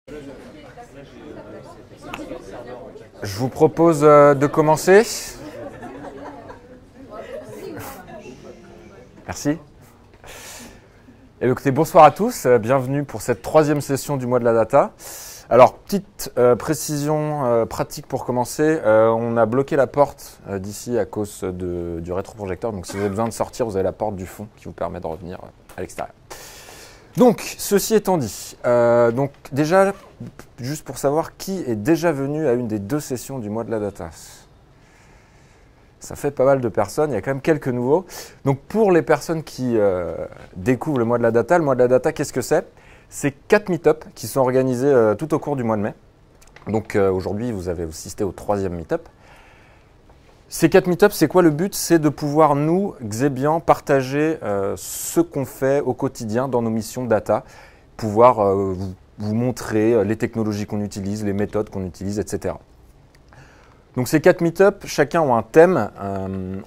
Je vous propose de commencer. Merci. Et écoutez, bonsoir à tous, bienvenue pour cette troisième session du mois de la data. Alors, petite précision pratique pour commencer, on a bloqué la porte d'ici à cause du rétroprojecteur, donc si vous avez besoin de sortir, vous avez la porte du fond qui vous permet de revenir à l'extérieur. Donc, ceci étant dit, donc déjà, juste pour savoir qui est déjà venu à une des deux sessions du mois de la data. Ça fait pas mal de personnes, il y a quand même quelques nouveaux. Donc pour les personnes qui découvrent le mois de la data, qu'est-ce que c'est? C'est 4 meet-up qui sont organisés tout au cours du mois de mai. Donc aujourd'hui, vous avez assisté au 3e meet-up. Ces 4 meet-up, c'est quoi le but? C'est de pouvoir, nous, Xebian, partager ce qu'on fait au quotidien dans nos missions data, pouvoir vous montrer les technologies qu'on utilise, les méthodes qu'on utilise, etc. Donc ces 4 meet-up, chacun ont un thème.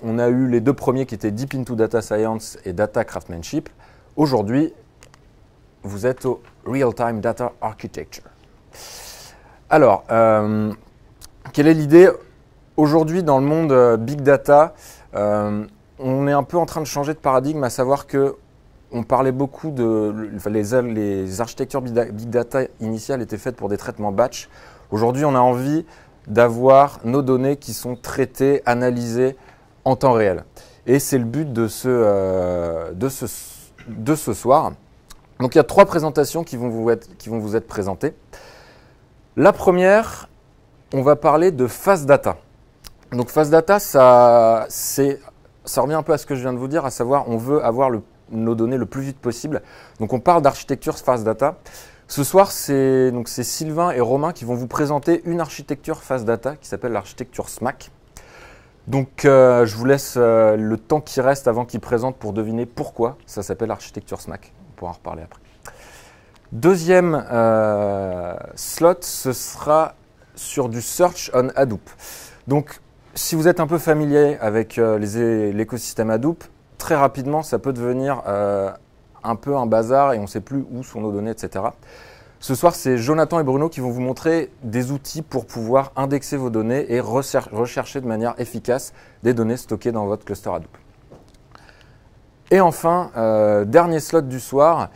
On a eu les deux premiers qui étaient Deep into Data Science et Data Craftsmanship. Aujourd'hui, vous êtes au Real-Time Data Architecture. Alors, quelle est l'idée? Aujourd'hui, dans le monde Big Data, on est un peu en train de changer de paradigme, à savoir que on parlait beaucoup de les architectures Big Data initiales étaient faites pour des traitements batch. Aujourd'hui, on a envie d'avoir nos données qui sont traitées, analysées en temps réel. Et c'est le but de ce soir. Donc il y a 3 présentations qui vont vous être présentées. La première, on va parler de Fast Data. Donc Fast Data, ça revient un peu à ce que je viens de vous dire, à savoir on veut avoir nos données le plus vite possible. Donc on parle d'architecture Fast Data. Ce soir, c'est Sylvain et Romain qui vont vous présenter une architecture Fast Data qui s'appelle l'architecture SMAC. Donc, je vous laisse le temps qui reste avant qu'ils présentent pour deviner pourquoi ça s'appelle architecture SMAC. On pourra en reparler après. Deuxième slot, ce sera sur du Search on Hadoop. Donc, si vous êtes un peu familier avec l'écosystème Hadoop, très rapidement, ça peut devenir un peu un bazar et on ne sait plus où sont nos données, etc. Ce soir, c'est Jonathan et Bruno qui vont vous montrer des outils pour pouvoir indexer vos données et rechercher de manière efficace des données stockées dans votre cluster Hadoop. Et enfin, dernier slot du soir.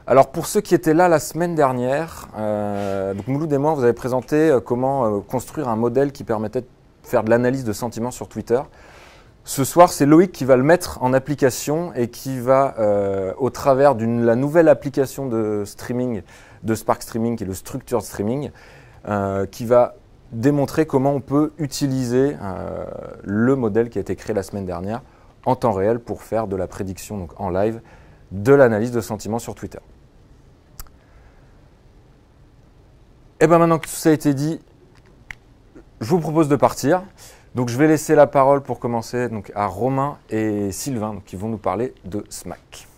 Alors pour ceux qui étaient là la semaine dernière, donc Mouloud et moi, vous avez présenté comment construire un modèle qui permettait de faire de l'analyse de sentiments sur Twitter. Ce soir, c'est Loïc qui va le mettre en application et qui va, au travers de la nouvelle application de streaming, de Spark Streaming, qui est le Structured Streaming, qui va démontrer comment on peut utiliser le modèle qui a été créé la semaine dernière en temps réel pour faire de la prédiction donc en live, de l'analyse de sentiments sur Twitter. Et bien maintenant que tout ça a été dit, je vous propose de partir. Donc je vais laisser la parole pour commencer donc, à Romain et Sylvain qui vont nous parler de SMAC.